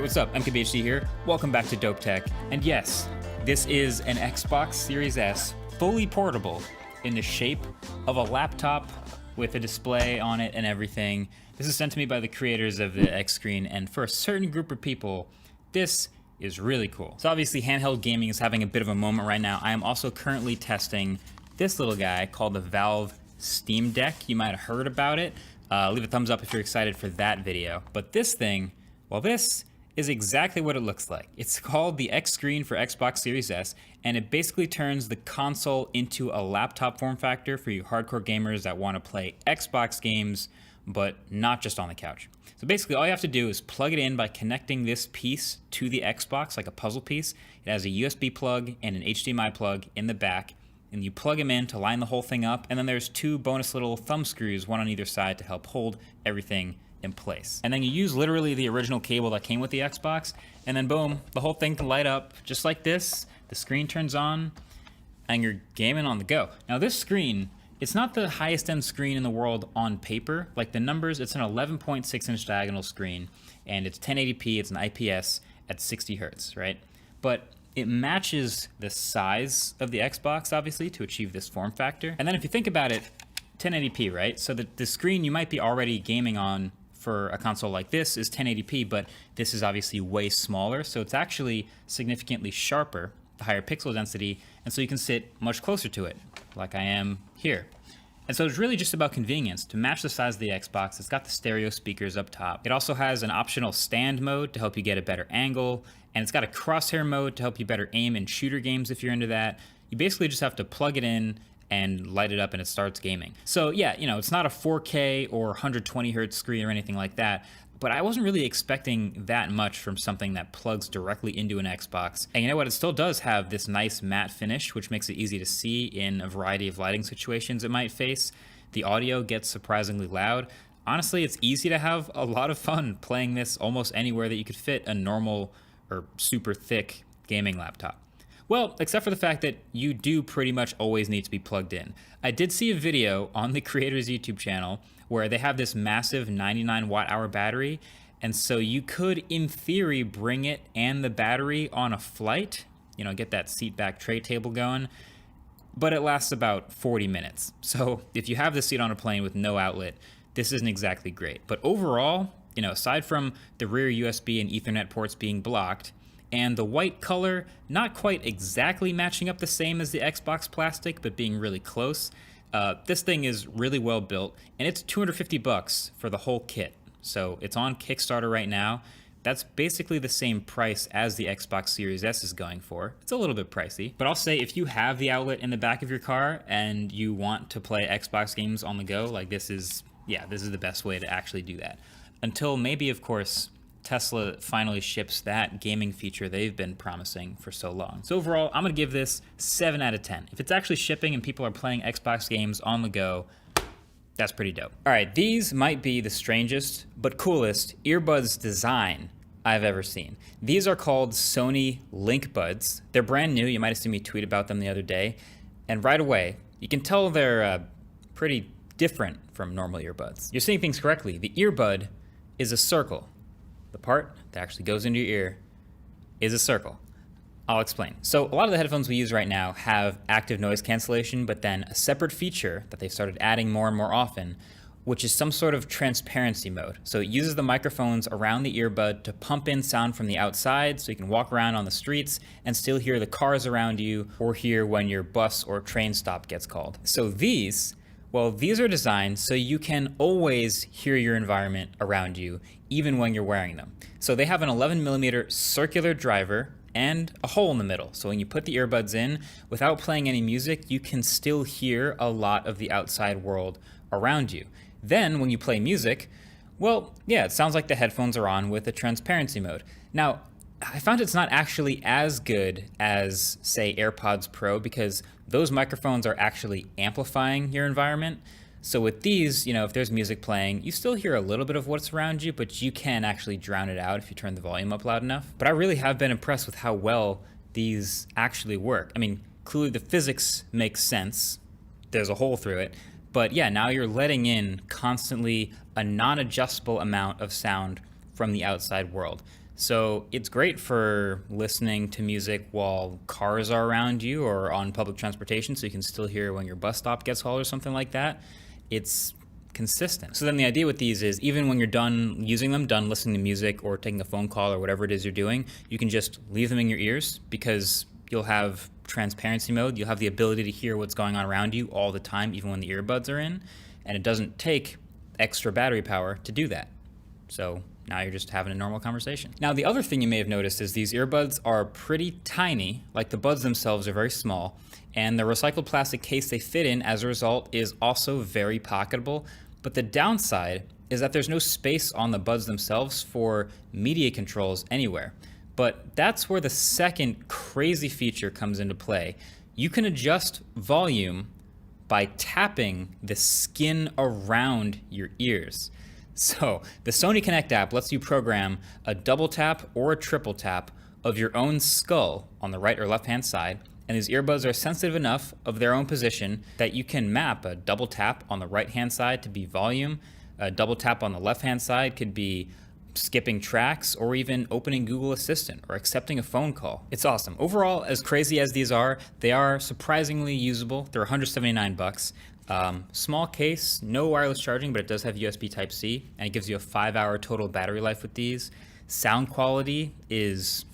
what's up? MKBHD here. Welcome back to Dope Tech. And yes, this is an Xbox Series S fully portable in the shape of a laptop with a display on it and everything. This is sent to me by the creators of the X screen, and for a certain group of people, this is really cool. So obviously handheld gaming is having a bit of a moment right now. I am also currently testing this little guy called the Valve Steam Deck. You might have heard about it. Leave a thumbs up if you're excited for that video. But this thing, well, this is exactly what it looks like. It's called the X screen for Xbox Series S, and it basically turns the console into a laptop form factor for you hardcore gamers that want to play Xbox games, but not just on the couch. So basically all you have to do is plug it in by connecting this piece to the Xbox like a puzzle piece. It has a USB plug and an HDMI plug in the back, and you plug them in to line the whole thing up, and then there's two bonus little thumb screws, one on either side, to help hold everything in place. And then you use literally the original cable that came with the Xbox, and then boom, the whole thing can light up just like this. The screen turns on, and you're gaming on the go. Now this screen, it's not the highest end screen in the world on paper. Like the numbers, it's an 11.6 inch diagonal screen, and it's 1080p, it's an IPS at 60 hertz, right? But it matches the size of the Xbox, obviously, to achieve this form factor. And then if you think about it, 1080p, right? So the screen you might be already gaming on for a console like this is 1080p, but this is obviously way smaller, so it's actually significantly sharper, the higher pixel density, and so you can sit much closer to it, like I am here. And so it's really just about convenience. To match the size of the Xbox, it's got the stereo speakers up top. It also has an optional stand mode to help you get a better angle, and it's got a crosshair mode to help you better aim in shooter games if you're into that. You basically just have to plug it in and light it up and it starts gaming. So yeah, you know, it's not a 4K or 120 hertz screen or anything like that, but I wasn't really expecting that much from something that plugs directly into an Xbox. And you know what, it still does have this nice matte finish, which makes it easy to see in a variety of lighting situations it might face. The audio gets surprisingly loud. Honestly, it's easy to have a lot of fun playing this almost anywhere that you could fit a normal or super thick gaming laptop. Well, except for the fact that you do pretty much always need to be plugged in. I did see a video on the creator's YouTube channel where they have this massive 99 watt-hour battery, and so you could, in theory, bring it and the battery on a flight, you know, get that seat back tray table going, but it lasts about 40 minutes. So if you have the seat on a plane with no outlet, this isn't exactly great. But overall, you know, aside from the rear USB and Ethernet ports being blocked, and the white color not quite exactly matching up the same as the Xbox plastic, but being really close. This thing is really well built, and it's $250 for the whole kit. So it's on Kickstarter right now. That's basically the same price as the Xbox Series S is going for. It's a little bit pricey, but I'll say if you have the outlet in the back of your car and you want to play Xbox games on the go, like this is the best way to actually do that. Until maybe, of course, Tesla finally ships that gaming feature they've been promising for so long. So overall, I'm gonna give this 7 out of 10. If it's actually shipping and people are playing Xbox games on the go, that's pretty dope. All right, these might be the strangest but coolest earbuds design I've ever seen. These are called Sony Link Buds. They're brand new. You might have seen me tweet about them the other day. And right away, you can tell they're pretty different from normal earbuds. You're seeing things correctly. The earbud is a circle. The part that actually goes into your ear is a circle. I'll explain. So a lot of the headphones we use right now have active noise cancellation, but then a separate feature that they've started adding more and more often, which is some sort of transparency mode. So it uses the microphones around the earbud to pump in sound from the outside so you can walk around on the streets and still hear the cars around you or hear when your bus or train stop gets called. So these are designed so you can always hear your environment around you, even when you're wearing them. So they have an 11mm circular driver and a hole in the middle. So when you put the earbuds in, without playing any music, you can still hear a lot of the outside world around you. Then when you play music, well, yeah, it sounds like the headphones are on with a transparency mode. Now, I found it's not actually as good as, say, AirPods Pro, because those microphones are actually amplifying your environment. So with these, you know, if there's music playing, you still hear a little bit of what's around you, but you can actually drown it out if you turn the volume up loud enough. But I really have been impressed with how well these actually work. I mean, clearly the physics makes sense. There's a hole through it. But yeah, now you're letting in constantly a non-adjustable amount of sound from the outside world. So it's great for listening to music while cars are around you or on public transportation, so you can still hear when your bus stop gets called or something like that. It's consistent. So then the idea with these is even when you're done using them, done listening to music or taking a phone call or whatever it is you're doing, you can just leave them in your ears because you'll have transparency mode. You'll have the ability to hear what's going on around you all the time, even when the earbuds are in, and it doesn't take extra battery power to do that. So now you're just having a normal conversation. Now, the other thing you may have noticed is these earbuds are pretty tiny, like the buds themselves are very small, and the recycled plastic case they fit in as a result is also very pocketable. But the downside is that there's no space on the buds themselves for media controls anywhere. But that's where the second crazy feature comes into play. You can adjust volume by tapping the skin around your ears. So the Sony Connect app lets you program a double tap or a triple tap of your own skull on the right or left hand side, and these earbuds are sensitive enough of their own position that you can map a double tap on the right hand side to be volume, a double tap on the left hand side could be skipping tracks, or even opening Google Assistant or accepting a phone call. It's awesome. Overall, as crazy as these are, they are surprisingly usable. They're $179. Small case, no wireless charging, but it does have USB Type-C, and it gives you a 5-hour total battery life with these. Sound quality is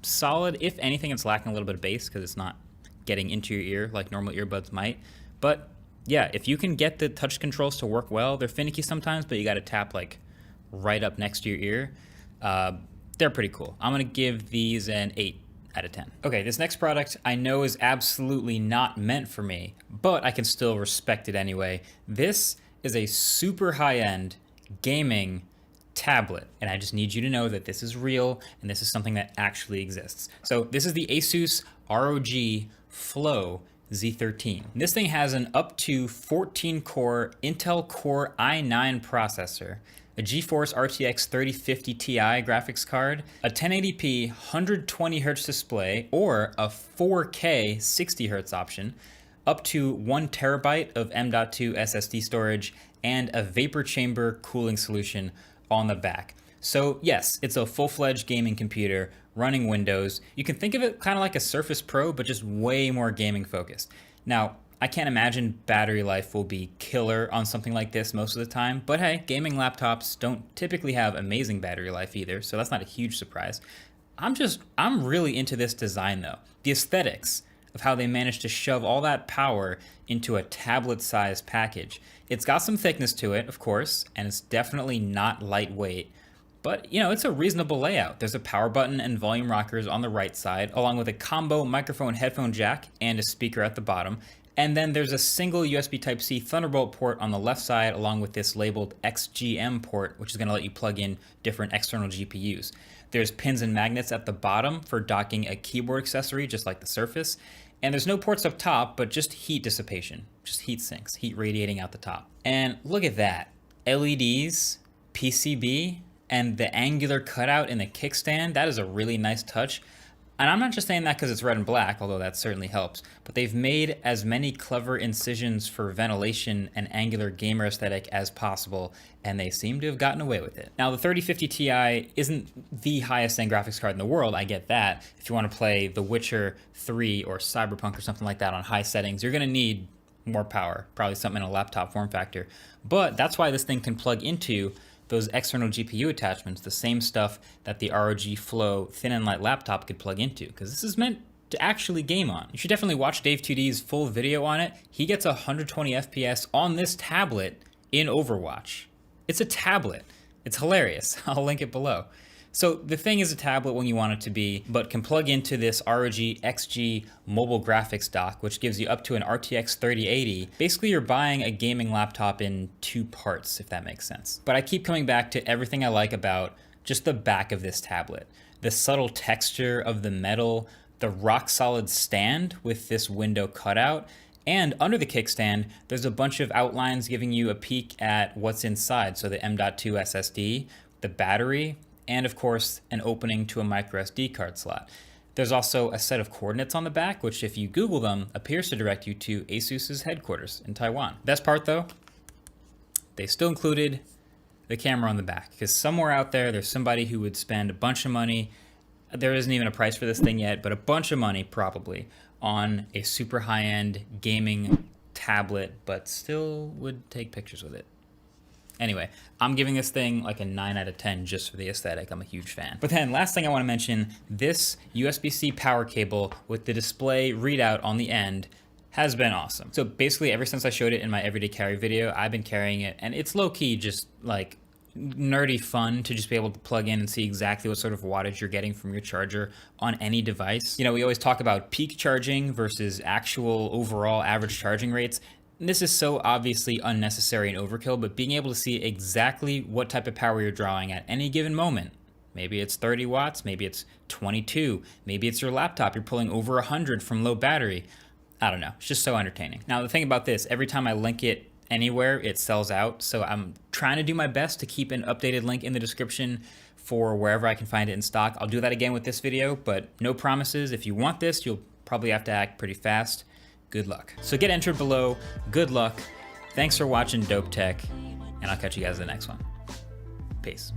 solid. If anything, it's lacking a little bit of bass because it's not getting into your ear like normal earbuds might. But yeah, if you can get the touch controls to work well, they're finicky sometimes, but you got to tap like right up next to your ear. They're pretty cool. I'm gonna give these an 8 out of 10. Okay, this next product I know is absolutely not meant for me, but I can still respect it anyway. This is a super high-end gaming tablet, and I just need you to know that this is real and this is something that actually exists. So this is the Asus ROG Flow Z13. This thing has an up to 14-core Intel Core i9 processor, a GeForce RTX 3050 Ti graphics card, a 1080p 120Hz display, or a 4K 60Hz option, up to 1 terabyte of M.2 SSD storage, and a vapor chamber cooling solution on the back. So yes, it's a full-fledged gaming computer running Windows. You can think of it kind of like a Surface Pro, but just way more gaming focused. Now, I can't imagine battery life will be killer on something like this most of the time, but hey, gaming laptops don't typically have amazing battery life either, so that's not a huge surprise. I'm really into this design though. The aesthetics of how they managed to shove all that power into a tablet-sized package. It's got some thickness to it, of course, and it's definitely not lightweight, but you know, it's a reasonable layout. There's a power button and volume rockers on the right side, along with a combo microphone headphone jack and a speaker at the bottom. And then there's a single USB Type-C Thunderbolt port on the left side, along with this labeled XGM port, which is going to let you plug in different external GPUs. There's pins and magnets at the bottom for docking a keyboard accessory, just like the Surface. And there's no ports up top, but just heat dissipation, just heat sinks, heat radiating out the top. And look at that, LEDs, PCB, and the angular cutout in the kickstand. That is a really nice touch. And I'm not just saying that because it's red and black, although that certainly helps, but they've made as many clever incisions for ventilation and angular gamer aesthetic as possible, and they seem to have gotten away with it. Now, the 3050 Ti isn't the highest end graphics card in the world, I get that. If you want to play The Witcher 3 or Cyberpunk or something like that on high settings, you're going to need more power, probably something in a laptop form factor. But that's why this thing can plug into those external GPU attachments, the same stuff that the ROG Flow thin and light laptop could plug into, because this is meant to actually game on. You should definitely watch Dave 2D's full video on it. He gets 120 FPS on this tablet in Overwatch. It's a tablet. It's hilarious. I'll link it below. So the thing is a tablet when you want it to be, but can plug into this ROG XG mobile graphics dock, which gives you up to an RTX 3080. Basically, you're buying a gaming laptop in 2 parts, if that makes sense. But I keep coming back to everything I like about just the back of this tablet. The subtle texture of the metal, the rock solid stand with this window cutout, and under the kickstand, there's a bunch of outlines giving you a peek at what's inside. So the M.2 SSD, the battery, and of course, an opening to a micro SD card slot. There's also a set of coordinates on the back, which if you Google them, appears to direct you to Asus's headquarters in Taiwan. Best part though, they still included the camera on the back, because somewhere out there's somebody who would spend a bunch of money. There isn't even a price for this thing yet, but a bunch of money probably on a super high-end gaming tablet, but still would take pictures with it. Anyway, I'm giving this thing like a 9 out of 10 just for the aesthetic. I'm a huge fan. But then last thing I want to mention, this USB-C power cable with the display readout on the end has been awesome. So basically ever since I showed it in my everyday carry video, I've been carrying it, and it's low-key just like nerdy fun to just be able to plug in and see exactly what sort of wattage you're getting from your charger on any device. You know, we always talk about peak charging versus actual overall average charging rates. This is so obviously unnecessary and overkill, but being able to see exactly what type of power you're drawing at any given moment. Maybe it's 30 watts, maybe it's 22, maybe it's your laptop, you're pulling over 100 from low battery. I don't know, it's just so entertaining. Now the thing about this, every time I link it anywhere, it sells out. So I'm trying to do my best to keep an updated link in the description for wherever I can find it in stock. I'll do that again with this video, but no promises. If you want this, you'll probably have to act pretty fast. Good luck. So get entered below. Good luck. Thanks for watching Dope Tech, and I'll catch you guys in the next one. Peace.